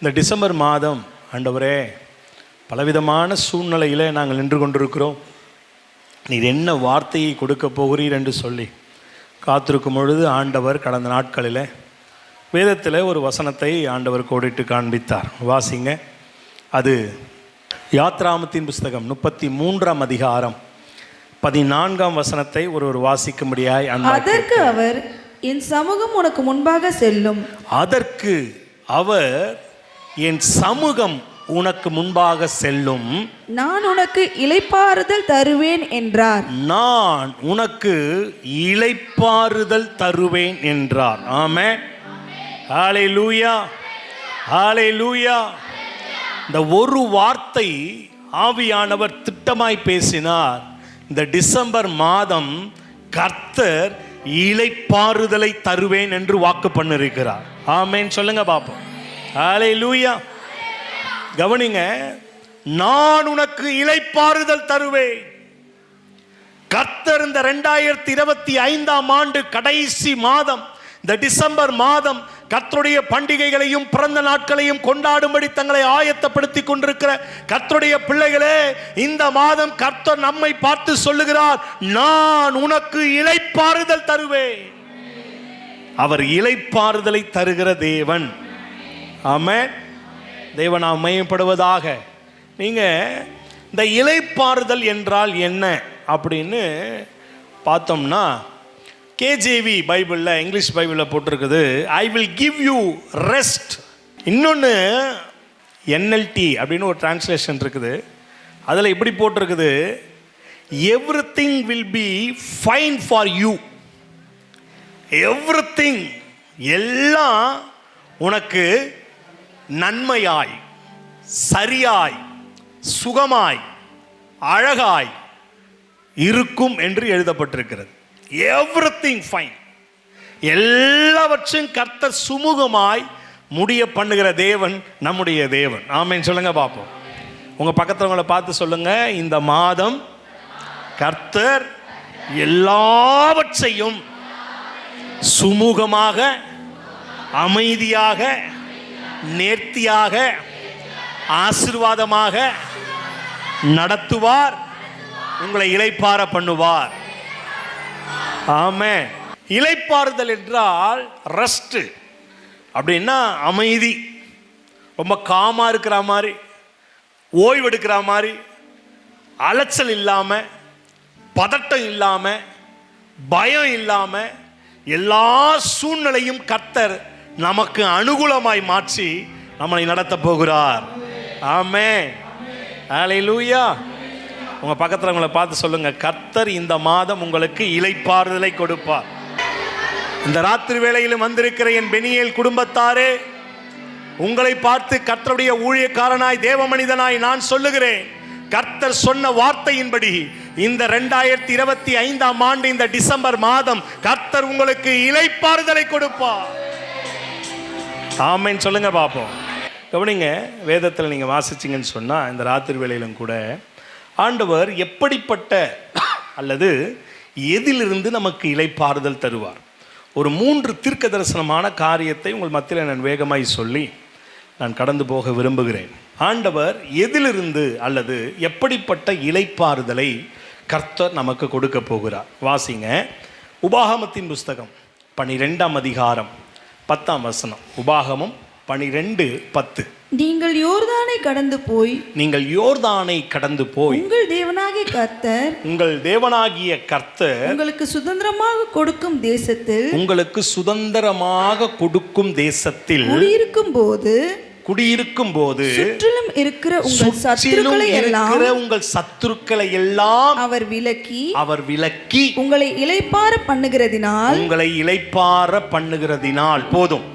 இந்த டிசம்பர் மாதம் ஆண்டவரே பலவிதமான சூழ்நிலையில் நாங்கள் நின்று கொண்டிருக்கிறோம். நீர் என்ன வார்த்தையை கொடுக்க போகிறீர் என்று சொல்லி காத்திருக்கும் பொழுது ஆண்டவர் கடந்த நாட்களில் வேதத்தில் ஒரு வசனத்தை ஆண்டவர் கோடிட்டு காண்பித்தார். வாசிங்க. அது யாத்ராமத்தின் புஸ்தகம் 33ஆம் அதிகாரம் 14ஆம் வசனத்தை ஒரு வாசிக்கும்படியாய் அதற்கு அவர், என் சமூகம் உனக்கு முன்பாக செல்லும். அதற்கு அவர், என் சமூகம் உனக்கு முன்பாக செல்லும், நான் உனக்கு இளைப்பாறுதல் தருவேன் என்றார். நான் உனக்கு இளைப்பாறுதல் தருவேன் என்றார். ஆமென். ஹல்லேலூயா, ஹல்லேலூயா. இந்த ஒரு வார்த்தை ஆவியானவர் திட்டமாய் பேசினார். இந்த டிசம்பர் மாதம் கர்த்தர் இளைப்பாறுதலை தருவேன் என்று வாக்கு பண்ணிருக்கிறார். ஆமென் சொல்லுங்க பாப்போம். ஹல்லேலூயா. கவனிங்க, நான் உனக்கு இளைப்பாறுதல் தருவேன். கர்த்தர் இந்த 2025ஆம் ஆண்டு கடைசி மாதம், இந்த டிசம்பர் மாதம் கர்த்தருடைய பண்டிகைகளையும் பிறந்த நாட்களையும் கொண்டாடும்படி தங்களை ஆயத்தப்படுத்திக் கொண்டிருக்கிற கர்த்தருடைய பிள்ளைகளே, இந்த மாதம் கர்த்தர் நம்மை பார்த்து சொல்லுகிறார், நான் உனக்கு இளைப்பாறுதல் தருவேன். அவர் இளைப்பாறுதலை தருகிற தேவன். ஆமென். தேவன் நாம் மையப்படுவதாக. நீங்கள் இந்த இளைப்பாறுதல் என்றால் என்ன அப்படின்னு பார்த்தோம்னா, கேஜேவி பைபிளில், இங்கிலீஷ் பைபிளில் போட்டிருக்குது, I will give you rest. இன்னொன்று என்எல்டி அப்படின்னு ஒரு டிரான்ஸ்லேஷன் இருக்குது. அதில் இப்படி போட்டிருக்குது, everything will be fine for you. Everything, எல்லாம் உனக்கு நன்மையாய், சரியாய், சுகமாய், அழகாய் இருக்கும் என்று எழுதப்பட்டிருக்கிறது. Everything fine. எல்லாவற்றையும் கர்த்தர் சுமூகமாய் முடிய பண்ணுகிற தேவன் நம்முடைய தேவன். ஆமென் சொல்லுங்க பார்ப்போம். உங்க பக்கத்துவங்களை பார்த்து சொல்லுங்க, இந்த மாதம் கர்த்தர் எல்லாவற்றையும் சுமூகமாக, அமைதியாக, நேர்த்தியாக, ஆசீர்வாதமாக நடத்துவார். உங்களை இளைப்பாற பண்ணுவார். ஆமென். இளைப்பாறுதல் என்றால் ரெஸ்ட் அப்படின்னா அமைதி, ரொம்ப காமா இருக்கிற மாதிரி, ஓய்வெடுக்கிற மாதிரி, அலைச்சல் இல்லாமல், பதட்டம் இல்லாமல், பயம் இல்லாமல், எல்லா சூழ்நிலையும் கர்த்தர் நமக்கு அனுகூலமாய் மாற்றி நம்மளை நடத்த போகிறார். ஆமென். ஹல்லேலூயா. உங்க பக்கத்தில் உங்களை பார்த்து சொல்லுங்க, கர்த்தர் இந்த மாதம் உங்களுக்கு இளைப்பாறுதலை கொடுப்பார். இந்த ராத்திரி வேளையிலும் வந்திருக்கிற என் பெனியேல் குடும்பத்தாரே, உங்களை பார்த்து கர்த்தருடைய ஊழியக்காரனாய், தேவ மனிதனாய் நான் சொல்லுகிறேன், கர்த்தர் சொன்ன வார்த்தையின்படி இந்த 2025ஆம் ஆண்டு இந்த டிசம்பர் மாதம் கர்த்தர் உங்களுக்கு இளைப்பாறுதலை கொடுப்பார். ஆமென் சொல்லுங்க பாப்போம். கவனிங்க, வேதத்தில் நீங்கள் வாசிச்சிங்கன்னு சொன்னால், இந்த ராத்திரி வேளையிலும் கூட ஆண்டவர் எப்படிப்பட்ட அல்லது எதிலிருந்து நமக்கு இளைப்பாறுதல் தருவார். ஒரு 3 தீர்க்க தரிசனமான காரியத்தை உங்கள் மத்தியில் நான் வேகமாய் சொல்லி நான் கடந்து போக விரும்புகிறேன். ஆண்டவர் எதிலிருந்து அல்லது எப்படிப்பட்ட இளைப்பாறுதலை கர்த்தர் நமக்கு கொடுக்க போகிறார். வாசிங்க. உபாகமத்தின் புஸ்தகம் 12ஆம் அதிகாரம் 10ஆம் வசனம். உபாகமம் 12:10. நீங்கள் யோர்தானை கடந்து போய், நீங்கள் யோர்தானை கடந்து போய், உங்கள் தேவனாகிய கர்த்தர், உங்கள் தேவனாகிய கர்த்தர் உங்களுக்கு சுதந்திரமாக கொடுக்கும் தேசத்தில், உங்களுக்கு சுதந்திரமாக கொடுக்கும் தேசத்தில் குடியிருக்கும் போது சுற்றிலும் இருக்கிற உங்கள் சத்துருக்களை எல்லாம் அவர் விலக்கி உங்களை இளைப்பாற பண்ணுகிறதினால் போதும்.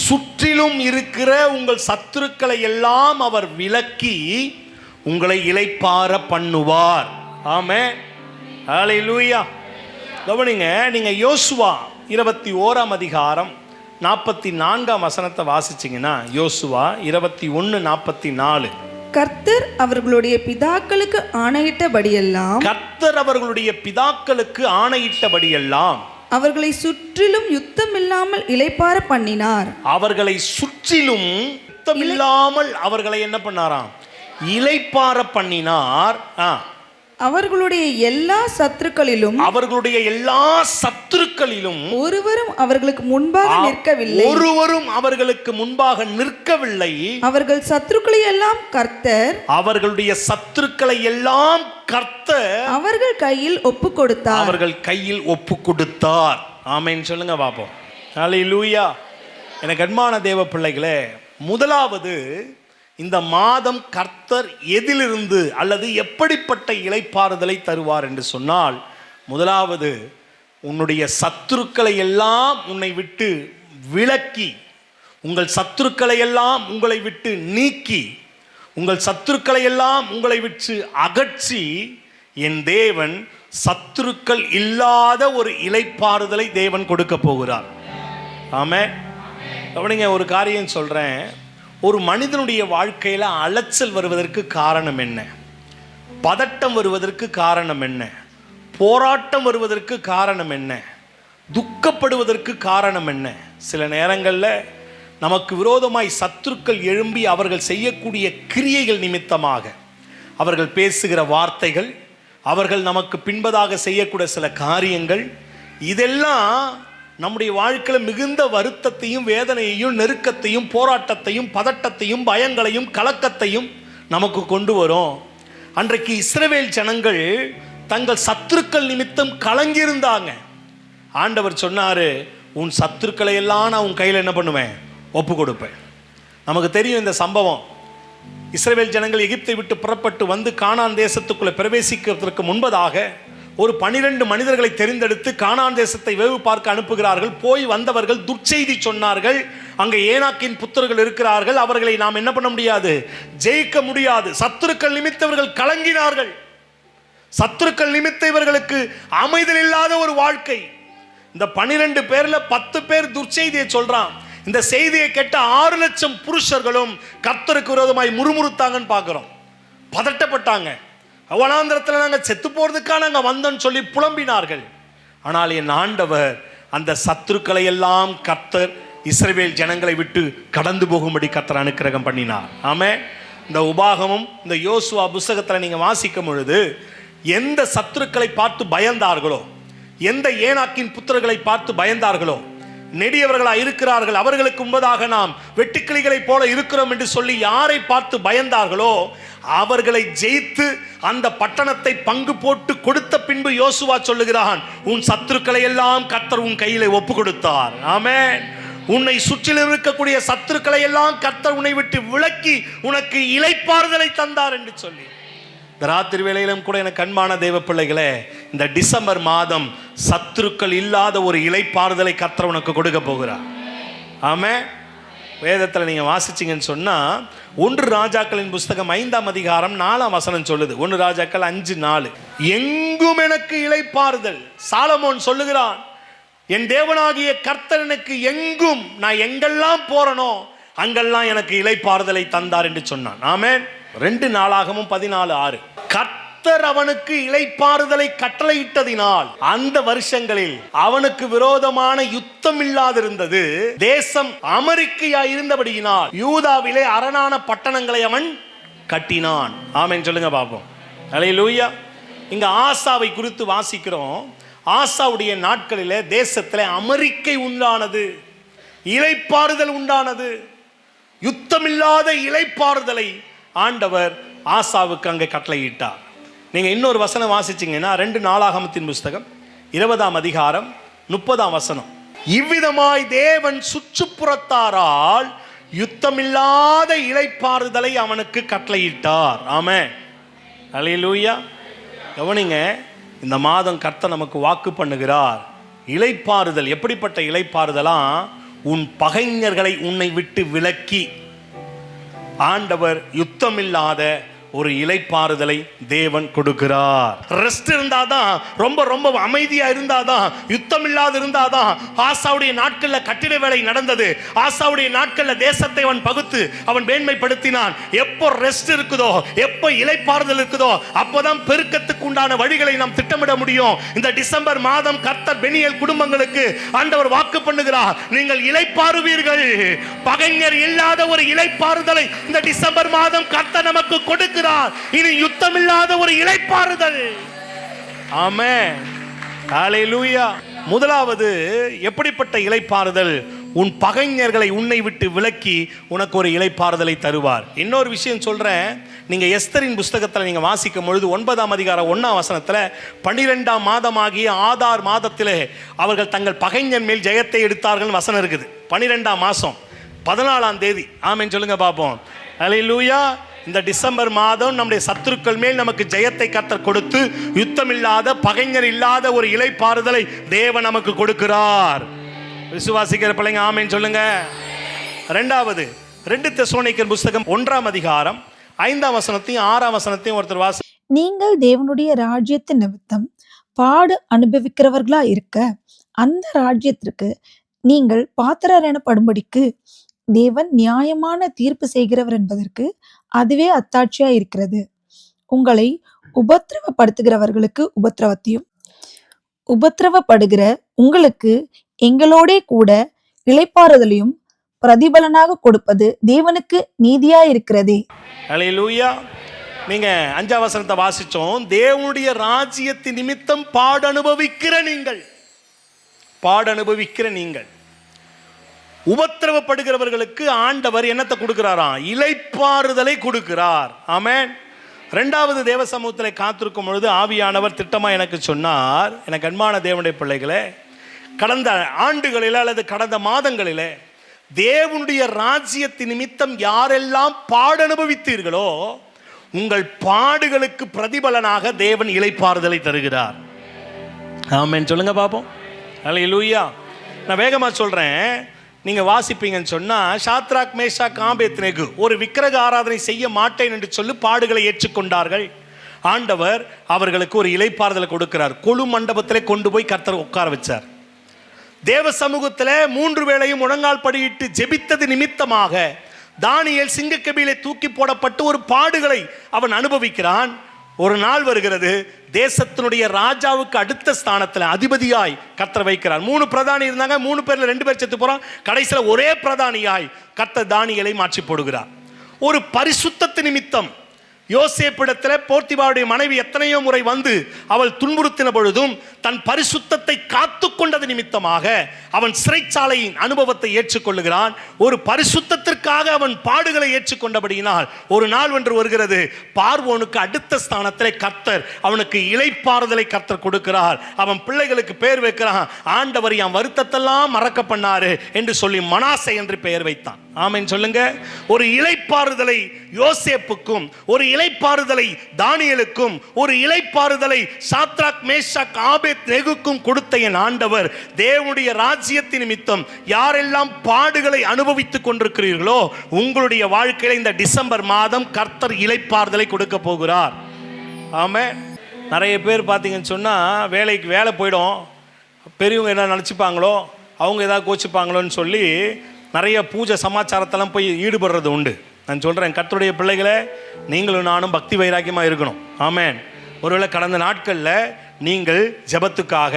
சுற்றிலும் இருக்கிற உங்கள் சத்துருக்களை எல்லாம் அவர் விலக்கி உங்களை இளைப்பாற பண்ணுவார். ஆமென். ஹல்லேலூயா. கவனிங்க, நீங்க யோசுவா 21ஆம் அதிகாரம் 44ஆம் வசனத்தை வாசிச்சிங்கன்னா, யோசுவா 21:44. கர்த்தர் அவர்களுடைய பிதாக்களுக்கு ஆணையிட்டபடியெல்லாம் அவர்களை சுற்றிலும் யுத்தம் இல்லாமல் இளைப்பாற பண்ணினார். அவர்களை சுற்றிலும் முற்றிலும் யுத்தமில்லாமல் அவர்களை என்ன பண்ணாராம்? இளைப்பாற பண்ணினார். அவர்களுடைய எல்லா சத்துருக்களிலும் ஒருவரும் அவர்களுக்கு முன்பாக நிற்கவில்லை. அவர்கள் சத்துருக்களை எல்லாம் கர்த்தர் அவர்கள் கையில் ஒப்பு கொடுத்தார். ஆமென் சொல்லுங்க பாப்போம். ஹல்லேலூயா. எனக்கு அன்பான தேவ பிள்ளைகளே, முதலாவது இந்த மாதம் கர்த்தர் எதிலிருந்து அல்லது எப்படிப்பட்ட இளைப்பாறுதலை தருவார் என்று சொன்னால், முதலாவது உன்னுடைய சத்துருக்களை எல்லாம் உன்னை விட்டு விலக்கி, உங்கள் சத்துருக்களை எல்லாம் உங்களை விட்டு நீக்கி, உங்கள் சத்துருக்களை எல்லாம் உங்களை விட்டு அகற்றி, என் தேவன் சத்துருக்கள் இல்லாத ஒரு இளைப்பாறுதலை தேவன் கொடுக்க போகிறார். ஆமென். கவனிங்க, ஒரு காரியம் சொல்றேன். ஒரு மனிதனுடைய வாழ்க்கையில் அலைச்சல் வருவதற்கு காரணம் என்ன? பதட்டம் வருவதற்கு காரணம் என்ன? போராட்டம் வருவதற்கு காரணம் என்ன? துக்கப்படுவதற்கு காரணம் என்ன? சில நேரங்களில் நமக்கு விரோதமாய் சத்துருக்கள் எழும்பி அவர்கள் செய்யக்கூடிய கிரியைகள் நிமித்தமாக, அவர்கள் பேசுகிற வார்த்தைகள், அவர்கள் நமக்கு பின்பதாக செய்யக்கூடிய சில காரியங்கள், இதெல்லாம் நம்முடைய வாழ்க்கையில் மிகுந்த வருத்தத்தையும் வேதனையையும் நெருக்கத்தையும் போராட்டத்தையும் பதட்டத்தையும் பயங்களையும் கலக்கத்தையும் நமக்கு கொண்டு வரும். அன்றைக்கு இஸ்ரவேல் ஜனங்கள் தங்கள் சத்துருக்கள் நிமித்தம் கலங்கியிருந்தாங்க. ஆண்டவர் சொன்னாரு, உன் சத்துருக்களை எல்லாம் நான் உன் கையில் என்ன பண்ணுவேன்? ஒப்பு கொடுப்பேன். நமக்கு தெரியும் இந்த சம்பவம். இஸ்ரவேல் ஜனங்கள் எகிப்தை விட்டு புறப்பட்டு வந்து கானான் தேசத்துக்குள்ளே பிரவேசிக்கிறதுக்கு முன்பதாக ஒரு 12 மனிதர்களை தெரிந்தெடுத்து கானான் தேசத்தை வேவு பார்க்க அனுப்புகிறார்கள். போய் வந்தவர்கள் துர்ச்செய்தி சொன்னார்கள். அங்கே ஏனாக்கின் புத்திரர்கள் இருக்கிறார்கள், அவர்களை நாம் என்ன பண்ண முடியாது? ஜெயிக்க முடியாது. சத்துருக்கள் நிமித்தவர்கள் கலங்கினார்கள். சத்துருக்கள் நிமித்த இவர்களுக்கு அமைதல் இல்லாத ஒரு வாழ்க்கை. இந்த 12 பேர்ல 10 பேர் துர்ச்செய்தியை சொல்றான். இந்த செய்தியை கேட்ட 6 லட்சம் புருஷர்களும் கர்த்தருக்கு விரோதமாய் முறுமுறுத்தாங்கன்னு பார்க்கிறோம். பதட்டப்பட்டாங்க. அவனாந்திரத்தில் நாங்கள் செத்து போறதுக்காக நாங்கள் வந்தோன்னு சொல்லி புலம்பினார்கள். ஆனால் என் ஆண்டவர் அந்த சத்துருக்களை எல்லாம் கர்த்தர் இஸ்ரவேல் ஜனங்களை விட்டு கடந்து போகும்படி கர்த்தர் அனுக்கிரகம் பண்ணினார். ஆமென். இந்த உபாகமும் இந்த யோசுவா புஸ்தகத்தில் நீங்கள் வாசிக்கும் பொழுது, எந்த சத்துருக்களை பார்த்து பயந்தார்களோ, எந்த ஏனாக்கின் புத்திரர்களை பார்த்து பயந்தார்களோ, நெடியவர்களாக இருக்கிறார்கள், அவர்களுக்கு முன்பதாக நாம் வெட்டுக்கிளிகளை போல இருக்கிறோம் என்று சொல்லி யாரை பார்த்து பயந்தார்களோ அவர்களை ஜெயித்து அந்த பட்டணத்தை பங்கு போட்டு கொடுத்த பின்பு யோசுவா சொல்லுகிறான், உன் சத்துருக்களை எல்லாம் கர்த்தர் உன் கையிலே ஒப்பு கொடுத்தார். ஆமென். உன்னை சுற்றிலும் இருக்கக்கூடிய சத்துருக்களை எல்லாம் கர்த்தர் உன்னை விட்டு விலக்கி உனக்கு இளைப்பாறுதலை தந்தார் என்று சொல்லி, இந்த ராத்திரி வேளையிலும் கூட எனக்கு அன்பான தேவ பிள்ளைகளே, இந்த டிசம்பர் மாதம் சத்துருக்கள் இல்லாத ஒரு இளைப்பாறுதலை கர்த்தர் உனக்கு கொடுக்க போகிறார். ஆமென். வேதத்தில் நீங்கள் வாசிச்சிங்கன்னு சொன்னால், 1 ராஜாக்களின் புஸ்தகம் 5ஆம் அதிகாரம் 4ஆம் வசனம் சொல்லுது. 1 ராஜாக்கள் 5:4, எங்கும் எனக்கு இளைப்பாறுதல். சாலமோன் சொல்லுகிறான், என் தேவனாகிய கர்த்தர் எனக்கு எங்கும், நான் எங்கெல்லாம் போறனோ அங்கெல்லாம் எனக்கு இளைப்பாறுதலை தந்தார் என்று சொன்னான். ஆமென். 2 நாளாகமும் 14:6, கர்த்தர் அவனுக்கு இளைப்பாறுதலை கட்டளையிட்டதினால் அந்த வருஷங்களில் அவனுக்கு விரோதமான யுத்தம் இல்லாதிருந்தது. தேசம் அமெரிக்கையா இருந்தபடியினால் யூதாவிலே அரணான பட்டணங்களை அவன் கட்டினான். ஆமென் சொல்லுங்க பாப்போம். ஹல்லேலூயா. இங்க ஆசாவை குறித்து வாசிக்கிறோம். ஆசாவுடைய நாட்களிலே தேசத்திலே அமெரிக்கை உண்டானது, இளைப்பாறுதல் உண்டானது. யுத்தமில்லாத இளைப்பாறுதலை ஆண்டவர் ஆசாவுக்கு அங்கே கட்டளையிட்டார். நீங்கள் இன்னொரு வசனம் வாசிச்சிங்கன்னா 2 நாளாகமத்தின் புஸ்தகம் 20ஆம் அதிகாரம் 30ஆம் வசனம், இவ்விதமாய் தேவன் சுற்றுப்புறத்தாரால் யுத்தமில்லாத இளைப்பாறுதலை அவனுக்கு கட்டளையிட்டார். ஆமென். ஹல்லேலூயா. கவனிங்க, இந்த மாதம் கர்த்தர் நமக்கு வாக்கு பண்ணுகிறார். இளைப்பாறுதல் எப்படிப்பட்ட இளைப்பாறுதலாம்? உன் பகைஞர்களை உன்னை விட்டு விலக்கி ஆண்டவர் யுத்தமில்லாத ஒரு இளைப்பாறுதலை தேவன் கொடுக்கிறார். ரெஸ்ட் இருந்தாதான், ரொம்ப ரொம்ப அமைதியா இருந்தாதான், யுத்தம் இல்லாத இருந்தாதான். ஆசாவுடைய நாட்கள்ல கட்டிட வேலை நடந்தது. ஆசாவுடைய நாட்கள்ல தேசத்தை அவன் பகுத்து அவன் மேன்மைப்படுத்தினான். எப்போ ரெஸ்ட் இருக்குதோ, எப்போ இளைப்பாறுதல் இருக்குதோ, அப்போதான் பெருக்கத்துக்கு உண்டான வழிகளை நாம் திட்டமிட முடியும். இந்த டிசம்பர் மாதம் கர்த்தர் பெனியேல் குடும்பங்களுக்கு ஆண்டவர் வாக்கு பண்ணுகிறார், நீங்கள் இளைப்பாறுவீர்கள். பகைஞர் இல்லாத ஒரு இளைப்பாறுதலை இந்த டிசம்பர் மாதம் கர்த்தர் நமக்கு கொடுக்கிறார். இனி யுத்தம் இல்லாத ஒரு இளைப்பாறுதல். ஆமென், ஹல்லேலூயா. முதலாவது எப்படிப்பட்ட இளைப்பாறுதல்? உன் பகைஞர்களை உன்னை விட்டு விலக்கி உனக்கு ஒரு இளைப்பாறுதலை தருவார். இன்னொரு விஷயம் சொல்றேன். நீங்க எஸ்தரின் புஸ்தகத்தில் நீங்க வாசிக்கும் பொழுது 9ஆம் அதிகாரம் 1ஆம் வசனத்தில் 12ஆம் மாதமாகிய ஆதார் மாதத்திலே அவர்கள் தங்கள் பகைஞன் மேல் ஜெயத்தை எடுத்தார்கள் வசனம் இருக்குது. 12ஆம் மாதம் 14ஆம் தேதி. ஆமென் சொல்லுங்க பாப்போம். ஹல்லேலூயா. இந்த டிசம்பர் மாதம் நம்முடைய சத்துருக்கள் மேல் நமக்கு ஜெயத்தை கர்த்தர் கொடுத்து யுத்தம் இல்லாத, பகைஞர் இல்லாத ஒரு இளைப்பாறுதலை தேவன் நமக்கு கொடுக்கிறார். விசுவாசிக்கிற பிள்ளைங்க ஆமென் சொல்லுங்க. இரண்டாவது 2 தெசலோனிக்கர் புஸ்தகம் 1ஆம் அதிகாரம் 5ஆம் வசனத்தையும் 6ஆம் வசனத்தையும் ஒருத்தர் வாசி. நீங்கள் தேவனுடைய ராஜ்யத்தின் நிமித்தம் பாடு அனுபவிக்கிறவர்களா இருக்க அந்த ராஜ்யத்திற்கு நீங்கள் பாத்திரர் எனப்படும்படிக்கு தேவன் நியாயமான தீர்ப்பு செய்கிறவர் என்பதற்கு அதுவே அத்தாட்சியா இருக்கிறது. உங்களை உபத்திரவப்படுத்துகிறவர்களுக்கு உபத்திரவத்தையும், உபத்திரவப்படுகிற உங்களுக்கு எங்களோடே கூட இளைப்பாறுதலையும் பிரதிபலனாக கொடுப்பது தேவனுக்கு நீதியா இருக்கிறதே. ஹல்லேலூயா. நீங்க 5ஆம் வசனத்தை வாசிச்சோம். தேவனுடைய ராஜ்யத்தின் நிமித்தம் பாடு அனுபவிக்கிற நீங்கள் உபத்திரவப்படுகிறவர்களுக்கு ஆண்டவர் என்னத்தை கொடுக்கிறாராம்? இளைப்பாறுதலை கொடுக்கிறார். ஆமென். இரண்டாவது தேவ சமூகத்தில் காத்திருக்கும் பொழுது ஆவியானவர் திட்டமா எனக்கு சொன்னார், எனக்கு அன்பான தேவனுடைய பிள்ளைகளே, கடந்த ஆண்டுகளில் அல்லது கடந்த மாதங்களிலே தேவனுடைய ராஜ்யத்தின் நிமித்தம் யாரெல்லாம் பாடு அனுபவித்தீர்களோ உங்கள் பாடுகளுக்கு பிரதிபலனாக தேவன் இளைப்பாறுதலை தருகிறார். ஆமென் சொல்லுங்க பாப்போம். ஹல்லேலூயா. நான் வேகமா சொல்றேன். நீங்க வாசிப்பீங்கன்னு சொன்னா, சாத்ராக் மேஷாக் ஆபேத்நேகோ ஒரு விக்கிரக ஆராதனை செய்ய மாட்டேன் என்று சொல்லி பாடுகளை ஏற்றுக்கொண்டார்கள். ஆண்டவர் அவர்களுக்கு ஒரு இளைப்பாறுதலை கொடுக்கிறார். கொலு மண்டபத்திலே கொண்டு போய் கர்த்தர் உட்கார வச்சார். தேவ சமூகத்தில் 3 வேளையும் முழங்கால் படியிட்டு ஜெபித்தது நிமித்தமாக தானியேல் சிங்கக்கபிலே தூக்கி போடப்பட்டு ஒரு பாடுகளை அவன் அனுபவிக்கிறான். ஒரு நாள் வருகிறது, தேசத்தினுடைய ராஜாவுக்கு அடுத்த ஸ்தானத்தில் அதிபதியாய் கர்த்தர் வைக்கிறார். 3 பிரதானி இருந்தாங்க. 3 பேர்ல 2 பேர் செத்து போறான். கடைசியில் ஒரே பிரதானியாய் கர்த்தர் தானியேலை மாற்றி போடுகிறார். ஒரு பரிசுத்தத்து நிமித்தம் யோசேப்பிடத்தில் போர்த்திபாவுடைய மனைவி எத்தனையோ முறை வந்து அவள் துன்புறுத்தின பொழுதும் தன் பரிசுத்தத்தை காத்து கொண்டது நிமித்தமாக அவன் சிறைச்சாலையின் அனுபவத்தை ஏற்றுக்கொள்ளுகிறான். ஒரு பரிசுத்தத்திற்காக அவன் பாடுகளை ஏற்றுக்கொண்டபடியினால் ஒரு நாள் ஒன்று வருகிறது, பார்வோனுக்கு அடுத்த ஸ்தானத்திலே கர்த்தர் அவனுக்கு இளைப்பாறுதலை கர்த்தர் கொடுக்கிறார். அவன் பிள்ளைகளுக்கு பெயர் வைக்கிறான். ஆண்டவர் என் வருத்தத்தெல்லாம் மறக்க பண்ணாரு என்று சொல்லி மனாசே என்று பெயர் வைத்தான். ஆமென் சொல்லுங்க. ஒரு இளைப்பாறுதலை யோசேப்புக்கும், ஒரு இளைப்பாறுதலை தானியேலுக்கும், ஒரு இளைப்பாறுதலை சாத்ராக் மேஷாக் ஆபேத்நேகோவுக்கும் கொடுத்த என் ஆண்டவர் தேவனுடைய ராஜ்யத்தின் நிமித்தம் யாரெல்லாம் பாடுகளை அனுபவித்துக் கொண்டிருக்கிறீர்களோ உங்களுடைய வாழ்க்கையில இந்த டிசம்பர் மாதம் கர்த்தர் இளைப்பாறுதலை கொடுக்க போகிறார். ஆமென். நிறைய பேர் பார்த்தீங்கன்னு சொன்னா, வேலை போயிடும், பெரியவங்க என்ன நினச்சிப்பாங்களோ, அவங்க ஏதாவது கோச்சிப்பாங்களோன்னு சொல்லி நிறைய பூஜை சமாச்சாரத்தெல்லாம் போய் ஈடுபடுறது உண்டு. நான் சொல்கிறேன், கர்த்தருடைய பிள்ளைகளே, நீங்களும் நானும் பக்தி வைராக்கியமாக இருக்கணும். ஆமென். ஒருவேளை கடந்த நாட்களில் நீங்கள் ஜெபத்துக்காக,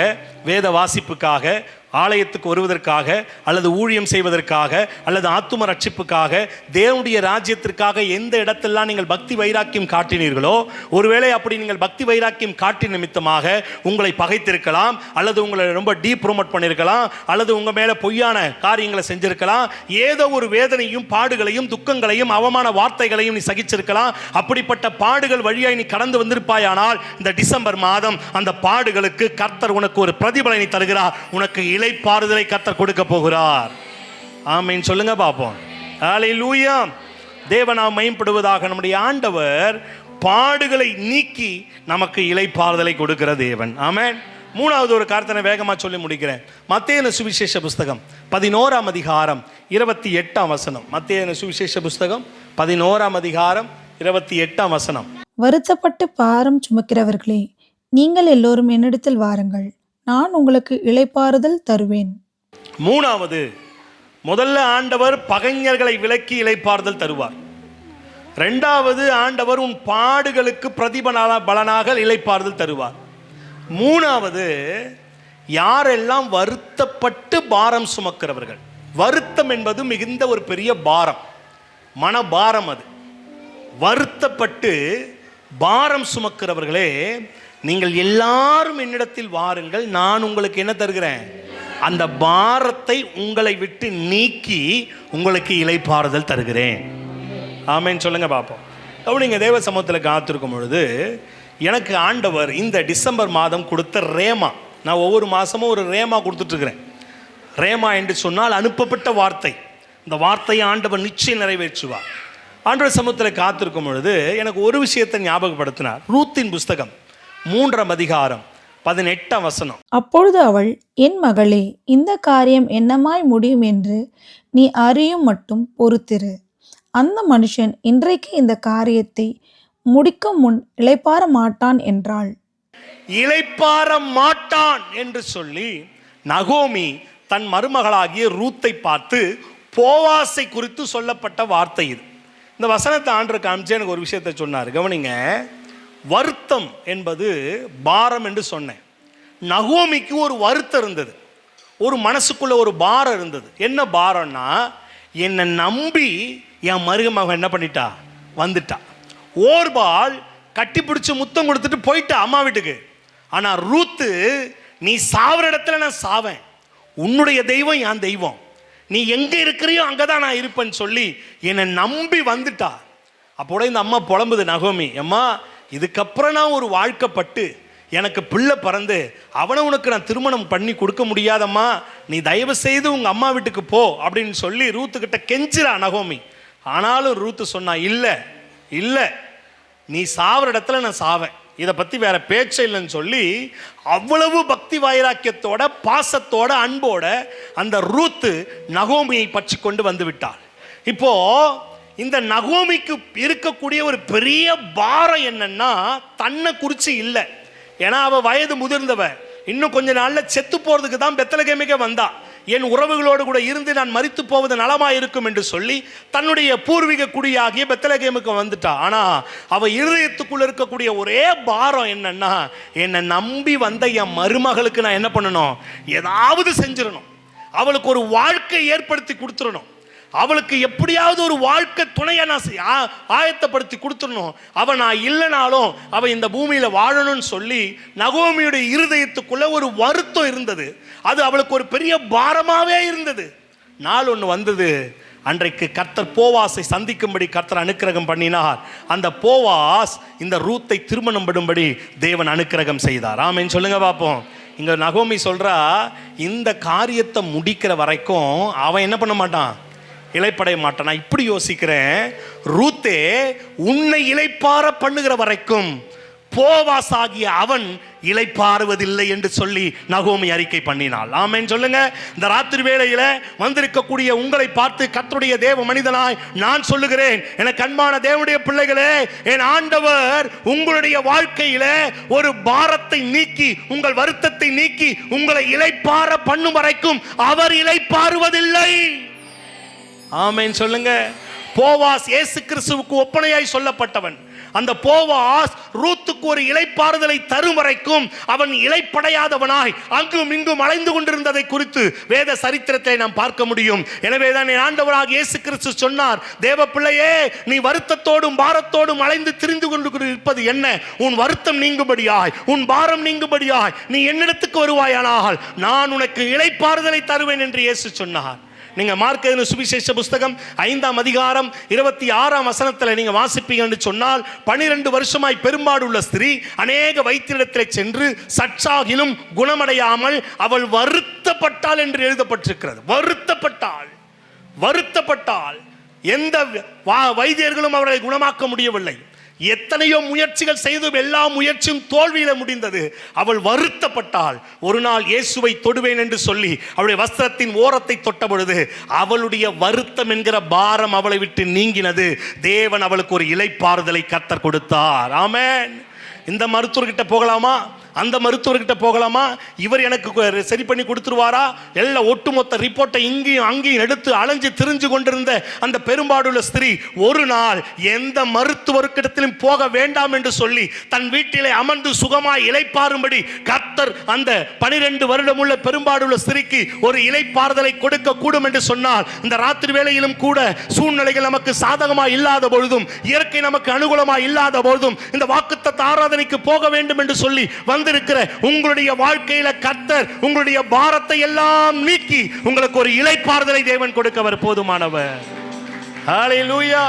வேத வாசிப்புக்காக, ஆலயத்துக்கு வருவதற்காக, அல்லது ஊழியம் செய்வதற்காக, அல்லது ஆத்தும ரட்சிப்புக்காக, தேவனுடைய ராஜ்யத்திற்காக எந்த இடத்தெல்லாம் நீங்கள் பக்தி வைராக்கியம் காட்டினீர்களோ, ஒருவேளை அப்படி நீங்கள் பக்தி வைராக்கியம் காட்டின நிமித்தமாக உங்களை பகைத்திருக்கலாம், அல்லது உங்களை ரொம்ப டீப் ப்ரோமோட் பண்ணியிருக்கலாம், அல்லது உங்கள் மேலே பொய்யான காரியங்களை செஞ்சிருக்கலாம். ஏதோ ஒரு வேதனையும் பாடுகளையும் துக்கங்களையும் அவமான வார்த்தைகளையும் நீ சகிச்சிருக்கலாம். அப்படிப்பட்ட பாடுகள் வழியாய் நீ கடந்து வந்திருப்பாயானால் இந்த டிசம்பர் மாதம் அந்த பாடுகளுக்கு கர்த்தர் உனக்கு ஒரு பிரதிபலனை தருகிறார். உனக்கு இளைப்பாறுதலை கர்த்தர் கொடுக்க போகிறார். ஆமென் சொல்லுங்க பாப்போம். ஹல்லேலூயா. தேவனாம் மகிமைப்படுவதாக. நம்முடைய ஆண்டவர் பாடுகளை நீக்கி நமக்கு இளைப்பாறுதலை கொடுக்கிற தேவன். ஆமென். மூணாவது ஒரு காரியத்தை வேகமாக சொல்லி முடிக்கிறேன். மத்தேயு சுவிசேஷ புஸ்தகம் 11ஆம் அதிகாரம் 28ஆம் வசனம். மத்தேயு சுவிசேஷ புஸ்தகம் 11ஆம் அதிகாரம் 28ஆம் வசனம். வருத்தப்பட்டு பாரம் சுமக்கிறவர்களே, நீங்கள் எல்லோரும் என்னிடத்தில் வாருங்கள், நான் உங்களுக்கு இளைப்பாறுதல் தருவேன். மூணாவது, முதல்ல ஆண்டவர் பகைஞர்களை விலக்கி இளைப்பாறுதல் தருவார். ரெண்டாவது, ஆண்டவர் உன் பாடுகளுக்கு பலனாக இளைப்பாறுதல் தருவார். மூணாவது, யாரெல்லாம் வருத்தப்பட்டு பாரம் சுமக்கிறவர்கள். வருத்தம் என்பது மிகுந்த ஒரு பெரிய பாரம், மனபாரம். அது வருத்தப்பட்டு பாரம் சுமக்கிறவர்களே, நீங்கள் எல்லாரும் என்னிடத்தில் வாருங்கள், நான் உங்களுக்கு என்ன தருகிறேன்? அந்த பாரத்தை உங்களை விட்டு நீக்கி உங்களுக்கு இளைப்பாறுதல் தருகிறேன். ஆமேன்னு சொல்லுங்க பார்ப்போம். கவனிங்க, தேவ சமூகத்தில் காத்திருக்கும் பொழுது எனக்கு ஆண்டவர் இந்த டிசம்பர் மாதம் கொடுத்த ரேமா, நான் ஒவ்வொரு மாதமும் ஒரு ரேமா கொடுத்துட்ருக்கிறேன். ரேமா என்று சொன்னால் அனுப்பப்பட்ட வார்த்தை. இந்த வார்த்தையை ஆண்டவர் நிச்சயம் நிறைவேற்றுவார். ஆண்டவர் சமூகத்தில் காத்திருக்கும் பொழுது எனக்கு ஒரு விஷயத்தை ஞாபகப்படுத்தினார். ரூத்தின் புஸ்தகம் 3ஆம் அதிகாரம் 18ஆம் வசனம். அப்பொழுது அவள், என் மகளே, இந்த காரியம் என்னமாய் முடியும் என்று நீ அறியும் மட்டும் பொறுத்திரு. அந்த மனுஷன் இன்றைக்கு இந்த காரியத்தை முடிக்கும் முன் இளைப்பாற மாட்டான் என்றாள். இளைப்பாற மாட்டான் என்று சொல்லி நகோமி தன் மருமகளாகிய ரூத்தை பார்த்து போவாசை குறித்து சொல்லப்பட்ட வார்த்தை இது. இந்த வசனத்தை ஆண்டவர் காமிச்சு எனக்கு ஒரு விஷயத்தை சொன்னார். கவனிங்க, வருத்தம் என்பது பாரம் என்று சொன்னேன். நகோமிக்கு ஒரு வருத்தம் இருந்தது, ஒரு மனசுக்குள்ள ஒரு பாரம் இருந்தது. என்ன பாரம்னா, என்னை நம்பி என் மருமகன் என்ன பண்ணிட்டா, வந்துட்டா. ஓர்பால் கட்டிப்பிடிச்சு முத்தம் கொடுத்துட்டு போயிட்டா அம்மா வீட்டுக்கு. ஆனால் ரூத்து, நீ சாவர இடத்துல நான் சாவேன், உன்னுடைய தெய்வம் என் தெய்வம், நீ எங்கே இருக்கிறியோ அங்கே தான் நான் இருப்பேன்னு சொல்லி என்னை நம்பி வந்துட்டா. அப்போட இந்த அம்மா புலம்புது, நகோமி, அம்மா இதுக்கப்புறம் நான் ஒரு வாழ்க்கைப்பட்டு எனக்கு பிள்ளை பிறந்து அவனை உனக்கு நான் திருமணம் பண்ணி கொடுக்க முடியாதம்மா, நீ தயவு செய்து உங்கள் அம்மா வீட்டுக்கு போ அப்படின்னு சொல்லி ரூத்துக்கிட்ட கெஞ்சிரா நகோமி. ஆனாலும் ரூத்து சொன்னா, இல்லை இல்லை, நீ சாவர இடத்துல நான் சாவேன், இதை பற்றி வேற பேச்சே இல்லைன்னு சொல்லி அவ்வளவு பக்தி வைராக்கியத்தோட பாசத்தோட அன்போட அந்த ரூத்து நகோமியை பற்றி கொண்டு வந்து விட்டாள். இப்போ இந்த நகோமிக்கு இருக்கக்கூடிய ஒரு பெரிய பாரம் என்னன்னா, தன்னை குறித்து இல்லை. ஏன்னா அவள் வயது முதிர்ந்தவ, இன்னும் கொஞ்ச நாளில் செத்து போகிறதுக்கு தான் பெத்லகேமுக்கே வந்தா. என் உறவுகளோடு கூட இருந்து நான் மரித்து போவது நலமாக இருக்கும் என்று சொல்லி தன்னுடைய பூர்வீக குடியாகிய பெத்லகேமுக்கு வந்துட்டா. ஆனால் அவள் இருதயத்துக்குள்ள இருக்கக்கூடிய ஒரே பாரம் என்னன்னா, என்னை நம்பி வந்த என் மருமகளுக்கு நான் என்ன பண்ணணும், ஏதாவது செஞ்சிடணும், அவளுக்கு ஒரு வாழ்க்கை ஏற்படுத்தி கொடுத்துடணும், அவளுக்கு எப்படியாவது ஒரு வாழ்க்கை துணையை நான் ஆயத்தப்படுத்தி கொடுத்துடணும், அவள் நான் இல்லைனாலும் அவள் இந்த பூமியில் வாழணும்னு சொல்லி நகோமியுடைய இருதயத்துக்குள்ள ஒரு வருத்தம் இருந்தது. அது அவளுக்கு ஒரு பெரிய பாரமாகவே இருந்தது. நாள் ஒன்று வந்தது, அன்றைக்கு கர்த்தர் போவாசை சந்திக்கும்படி கர்த்தர் அனுக்கிரகம் பண்ணினார். அந்த போவாஸ் இந்த ரூத்தை திருமணம் படும்படி தேவன் அனுக்கிரகம் செய்தார். ஆமென் சொல்லுங்க பார்ப்போம். இங்கே நகோமி சொல்கிறா, இந்த காரியத்தை முடிக்கிற வரைக்கும் அவன் என்ன பண்ண மாட்டான், இளைப்படைய மாட்டான். நான் இப்படி யோசிக்கிறேன், ரூத்தே உன்னை இளைப்பாற பண்ணுகிற வரைக்கும் போவாஸ் ஆகிய அவன் இளைப்பாறுவதில்லை என்று சொல்லி நகோமி அறிக்கை பண்ணினாள். ஆமென் சொல்லுங்க. இந்த ராத்திரி வேளையில வந்திருக்கக்கூடிய உங்களை பார்த்து கர்த்தருடைய தேவ மனிதனாய் நான் சொல்லுகிறேன், எனக்கு அன்பான தேவனுடைய பிள்ளைகளே, என் ஆண்டவர் உங்களுடைய வாழ்க்கையில ஒரு பாரத்தை நீக்கி, உங்கள் வருத்தத்தை நீக்கி உங்களை இளைப்பாற பண்ணும் வரைக்கும் அவர் இளைப்பாறுவதில்லை. ஆமென் சொல்லுங்க. போவாஸ் இயேசு கிறிஸ்துவுக்கு ஒப்பனையாய் சொல்லப்பட்டவன். அந்த போவாஸ் ரூத்துக்கு ஒரு இளைப்பாறுதலை தரும் வரைக்கும் அவன் இளைப்படையாதவனாய் அங்கும் இங்கும் அலைந்து கொண்டிருந்ததை குறித்து வேத சரித்திரத்தை நாம் பார்க்க முடியும். எனவேதான் என் ஆண்டவராக இயேசு கிறிஸ்து சொன்னார், தேவ பிள்ளையே, நீ வருத்தத்தோடும் பாரத்தோடும் அலைந்து திரிந்து கொண்டு இருப்பது என்ன? உன் வருத்தம் நீங்கும்படியாய், உன் பாரம் நீங்கும்படியாய் நீ என்னிடத்துக்கு வருவாயானால் நான் உனக்கு இளைப்பாறுதலை தருவேன் என்று இயேசு சொன்னார். நீங்க மார்க் எழுதின சுவிசேஷ புஸ்தகம் 5ஆம் அதிகாரம் 26ஆம் வசனத்தில் நீங்க வாசிப்பீங்கன்னு சொன்னால், 12 வருஷமாய் பெரும்பாடு உள்ள ஸ்திரீ அநேக வைத்தியரிடத்தில் சென்று சற்றாகிலும் குணமடையாமல் அவள் வருத்தப்பட்டாள் என்று எழுதப்பட்டிருக்கிறது. வருத்தப்பட்டாள். எந்த வைத்தியர்களும் அவர்களை குணமாக்க முடியவில்லை. எத்தனையோ முயற்சிகள் செய்தும் எல்லா முயற்சியும் தோல்வியில முடிந்தது. அவள் வருத்தப்பட்டாள். ஒரு நாள் இயேசுவை தொடுவேன் என்று சொல்லி அவளுடைய வஸ்திரத்தின் ஓரத்தை தொட்ட பொழுது அவளுடைய வருத்தம் என்கிற பாரம் அவளை விட்டு நீங்கினது. தேவன் அவளுக்கு ஒரு இளைப்பாறுதலை கர்த்தர் கொடுத்தார். ஆமென். இந்த மருத்துவர்கிட்ட போகலாமா, அந்த மருத்துவர்கிட்ட போகலாமா, இவர் எனக்கு சரி பண்ணி கொடுத்துருவாரா, எல்லாம் ஒட்டுமொத்த ரிப்போர்ட்டை இங்கேயும் அங்கேயும் எடுத்து அலைஞ்சு திரிஞ்சு கொண்டிருந்த அந்த பெரும்பாடுள்ள ஸ்திரீ ஒரு நாள் எந்த மருத்துவர்கிடத்திலும் போக வேண்டாம் என்று சொல்லி தன் வீட்டிலே அமர்ந்து சுகமாய் இளைப்பாறும்படி கர்த்தர் அந்த 12 வருடமுள்ள பெரும்பாடுள்ள ஸ்திரீக்கு ஒரு இளைப்பாறுதலை கொடுக்க கூடும் என்று சொன்னால், இந்த ராத்திரி வேளையிலும் கூட சூழ்நிலைகள் நமக்கு சாதகமாய் இல்லாத பொழுதும், இயற்கை நமக்கு அனுகூலமாய் இல்லாத பொழுதும் இந்த வாக்குத்தத்த ஆராதனைக்கு போக வேண்டும் என்று சொல்லி வந்திருக்கிற உங்களுடைய வாழ்க்கையில கர்த்தர் உங்களுடைய பாரத்தை எல்லாம் நீக்கி உங்களுக்கு ஒரு இளைப்பாறுதலை தேவன் கொடுக்கவர் போதுமானவர். ஹல்லேலூயா.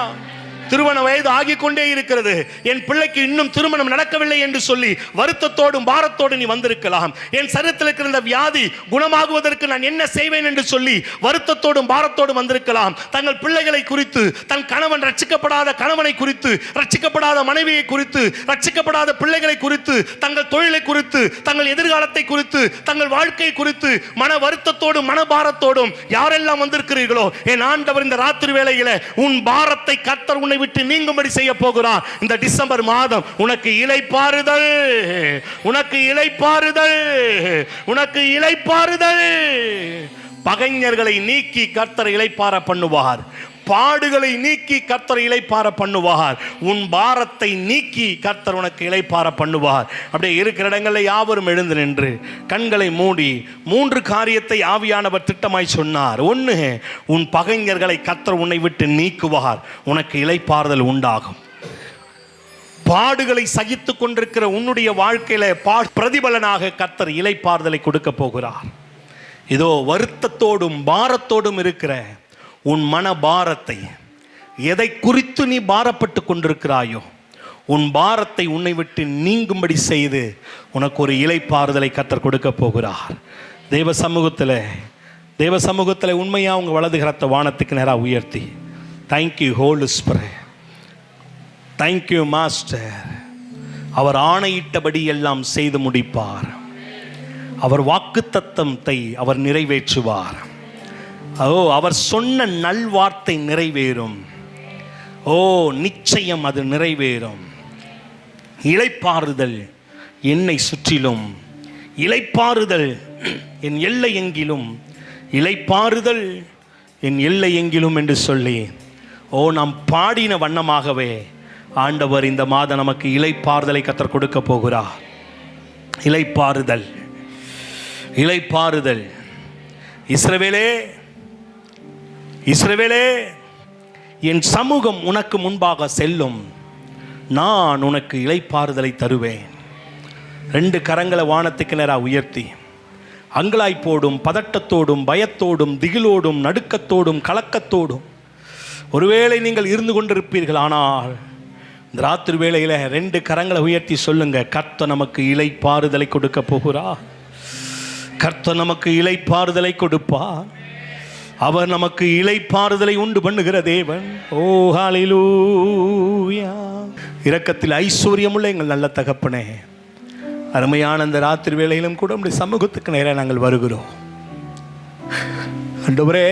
திருமண வயது ஆகிக்கொண்டே இருக்கிறது, என் பிள்ளைக்கு இன்னும் திருமணம் நடக்கவில்லை என்று சொல்லி வருத்தத்தோடும் பாரத்தோடு நீ வந்திருக்கலாம். என் சரீரத்தில் இருக்கிற வியாதி குணமாகுவதற்கு நான் என்ன செய்வேன் என்று சொல்லி வருத்தத்தோடும் பாரத்தோடும் வந்திருக்கலாம். தங்கள் பிள்ளைகளை குறித்து, தன் கணவன் ரட்சிக்கப்படாத கணவனை குறித்து, ரட்சிக்கப்படாத மனைவியை குறித்து, ரட்சிக்கப்படாத பிள்ளைகளை குறித்து, தங்கள் தொழிலை குறித்து, தங்கள் எதிர்காலத்தை குறித்து, தங்கள் வாழ்க்கை குறித்து மன வருத்தத்தோடும் மனபாரத்தோடும் யாரெல்லாம் வந்திருக்கிறீர்களோ, என் ஆண்டவர் இந்த ராத்திரி வேளையில உன் பாரத்தை கர்த்தர் உன்னை விட்டு நீங்கும்படி செய்ய போகிறார். இந்த டிசம்பர் மாதம் உனக்கு இளைப்பாறுதல், உனக்கு இளைப்பாறுதல், உனக்கு இளைப்பாறுதல். பகைஞர்களை நீக்கி கர்த்தர் இளைப்பாற பண்ணுவார். பாடுகளை நீக்கி கர்த்தர் இளைப்பாற பண்ணுவார். உன் பாரத்தை நீக்கி கர்த்தர் உனக்கு இளைப்பாற பண்ணுவார். அப்படியே இருக்கிற இடங்களில் யாவரும் எழுந்து நின்று கண்களை மூடி 3 காரியத்தை ஆவியானவர் திட்டமாய் சொன்னார். 1, உன் பகைஞர்களை கர்த்தர் உன்னை விட்டு நீக்குவார், உனக்கு இளைப்பாறுதல் உண்டாகும். பாடுகளை சகித்துக் கொண்டிருக்கிற உன்னுடைய வாழ்க்கையில பிரதிபலனாக கர்த்தர் இளைப்பாறுதலை கொடுக்க போகிறார். இதோ வருத்தத்தோடும் பாரத்தோடும் இருக்கிற உன் மன பாரத்தை, எதை குறித்து நீ பாரப்பட்டு கொண்டிருக்கிறாயோ, உன் பாரத்தை உன்னை விட்டு நீங்கும்படி செய்து உனக்கு ஒரு இளைப்பாறுதலை கர்த்தர் கொடுக்க போகிறார். தேவ சமூகத்தில் உண்மையாக உங்கள் வலது கரத்தை வானத்துக்கு நேராக உயர்த்தி, thank you holy spirit, thank you master. அவர் ஆணையிட்டபடி எல்லாம் செய்து முடிப்பார். அவர் வாக்குத்தத்தத்தை அவர் நிறைவேற்றுவார். அவர் சொன்ன நல்வார்த்தை நிறைவேறும். நிச்சயம் அது நிறைவேறும். இளைப்பாறுதல் என்னை சுற்றிலும், இளைப்பாறுதல் என் எல்லை எங்கிலும், இளைப்பாறுதல் என் எல்லை எங்கிலும் என்று சொல்லி நாம் பாடின வண்ணமாகவே ஆண்டவர் இந்த மாதம் நமக்கு இளைப்பாறுதலை கர்த்தர் கொடுக்க போகிறார். இளைப்பாறுதல், இளைப்பாறுதல். இஸ்ரவேலே, என் சமூகம் உனக்கு முன்பாக செல்லும், நான் உனக்கு இளைப்பாறுதலை தருவேன். 2 கரங்களை வானத்துக்கு நேராக உயர்த்தி அங்கலாய்ப்போடும் பதட்டத்தோடும் பயத்தோடும் திகிலோடும் நடுக்கத்தோடும் கலக்கத்தோடும் ஒருவேளை நீங்கள் இருந்து கொண்டிருப்பீர்கள். ஆனால் இந்த ராத்திரி வேளையில் 2 கரங்களை உயர்த்தி சொல்லுங்க, கர்த்தர் நமக்கு இளைப்பாறுதலை கொடுக்க போகிறார். கர்த்தர் நமக்கு இளைப்பாறுதலை கொடுப்பார். அவர் நமக்கு இளைப்பாறுதலை உண்டு பண்ணுகிற தேவன். ஹல்லேலூயா. இரக்கத்தில் ஐஸ்வர்யமுள்ள எங்கள் நல்ல தகப்பனே, அருமையான அந்த ராத்திரி வேளையிலும் கூட நம்முடைய சமூகத்துக்கு நேராக நாங்கள் வருகிறோம். ஆண்டவரே,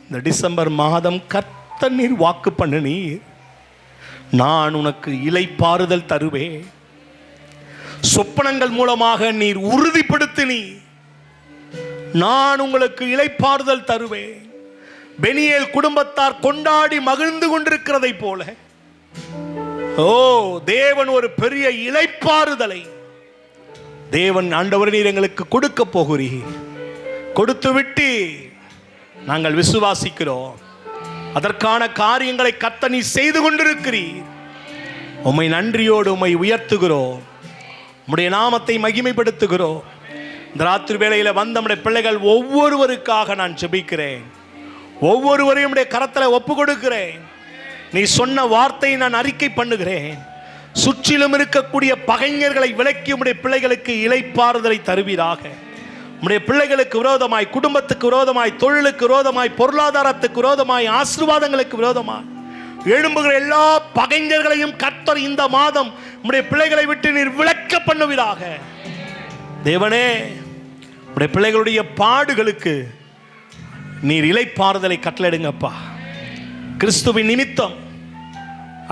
இந்த டிசம்பர் மாதம் கர்த்தர் நீர் வாக்கு பண்ணினீர், நான் உனக்கு இளைப்பாறுதல் தருவேன். சொப்பனங்கள் மூலமாக நீர் உறுதிப்படுத்தினீர், நான் உங்களுக்கு இளைப்பாறுதல் தருவேன். பெனியேல் குடும்பத்தார் கொண்டாடி மகிழ்ந்து கொண்டிருக்கிறதை போல தேவன் ஒரு பெரிய இளைப்பாறுதலை தேவன் ஆண்டவர் நீர் எங்களுக்கு கொடுக்க போகிறீர். கொடுத்து விட்டு நாங்கள் விசுவாசிக்கிறோம். அதற்கான காரியங்களை கர்த்தர் நீர் செய்து கொண்டிருக்கிறீர். உம்மை நன்றியோடு உம்மை உயர்த்துகிறோம். உம்முடைய நாமத்தை மகிமைப்படுத்துகிறோம். இந்த ராத்திரி வேளையில் வந்த நம்முடைய பிள்ளைகள் ஒவ்வொருவருக்காக நான் ஜெபிக்கிறேன். ஒவ்வொருவரையும் உடைய கரத்தில் ஒப்பு கொடுக்கிறேன். நீ சொன்ன வார்த்தையை நான் அறிக்கை பண்ணுகிறேன். சுற்றிலும் இருக்கக்கூடிய பகைஞர்களை விலக்கி உடைய பிள்ளைகளுக்கு இளைப்பாறுதலை தருவீராக. உடைய பிள்ளைகளுக்கு விரோதமாய், குடும்பத்துக்கு விரோதமாய், தொழிலுக்கு விரோதமாய், பொருளாதாரத்துக்கு விரோதமாய், ஆசீர்வாதங்களுக்கு விரோதமாய் எழும்புகிற எல்லா பகைஞர்களையும் கர்த்தர் இந்த மாதம் உம்முடைய பிள்ளைகளை விட்டு நீர் விலக்க பண்ணுவீராக. தேவனே, உம்முடைய பிள்ளைகளுடைய பாடுகளுக்கு நீர் இளைப்பாறுதலை கட்டளையிடுங்கப்பா. கிறிஸ்துவின் நிமித்தம்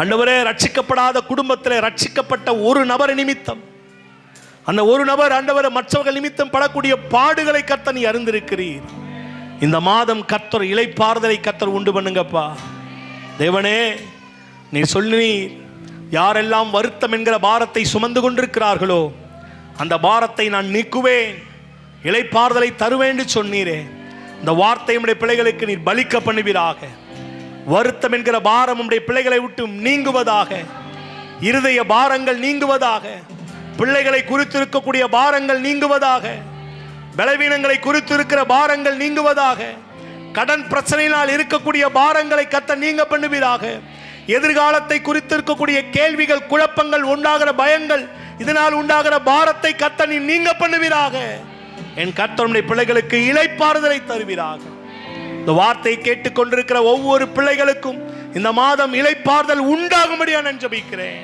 ஆண்டவரே, ரட்சிக்கப்படாத குடும்பத்தில் ரட்சிக்கப்பட்ட ஒரு நபர் நிமித்தம், அந்த ஒரு நபர் ஆண்டவரே மற்றவர்கள் நிமித்தம் படக்கூடிய பாடுகளை கர்த்தர் நீ அறிந்திருக்கிறீர். இந்த மாதம் கர்த்தர் இளைப்பாறுதலை கர்த்தர் உண்டு பண்ணுங்கப்பா. தேவனே, நீ சொன்னீர், யாரெல்லாம் வருத்தம் என்கிற பாரத்தை சுமந்து கொண்டிருக்கிறார்களோ அந்த பாரத்தை நான் நீக்குவேன், இளைப்பாறுதலை தருவேன் என்று சொன்னீரே. இந்த வார்த்தை உம்முடைய பிள்ளைகளுக்கு நீர் பலிக்க பண்ணுவீராக. வருத்தம் என்கிற பாரம் உம்முடைய பிள்ளைகளை விட்டு நீங்குவதாக. இருதய பாரங்கள் நீங்குவதாக. பிள்ளைகளை குறித்து இருக்கக்கூடிய பாரங்கள் நீங்குவதாக. பலவீனங்களை குறித்து இருக்கிற பாரங்கள் நீங்குவதாக. கடன் பிரச்சனையினால் இருக்கக்கூடிய பாரங்களை கர்த்தர் நீங்க பண்ணுவீராக. எதிர்காலத்தை குறித்து இருக்கக்கூடிய கேள்விகள், குழப்பங்கள், உண்டாகிற பயங்கள், இதனால் உண்டாகிற பாரத்தை கர்த்தர் நீங்க பண்ணுவீராக. என் கர்த்தருடைய பிள்ளைகளுக்கு இளைப்பாறுதலை தருவீராக. இந்த வார்த்தை கேட்டுக்கொண்டிருக்கிற ஒவ்வொரு பிள்ளைகளுக்கும் இந்த மாதம் இளைப்பாறுதல் உண்டாகும்படியா நான் ஜெபிக்கிறேன்.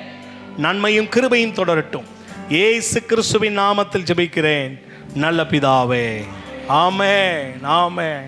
நன்மையும் கிருபையும் தொடரட்டும். இயேசு கிறிஸ்துவின் நாமத்தில் ஜெபிக்கிறேன் நல்ல பிதாவே. ஆமென், ஆமென்.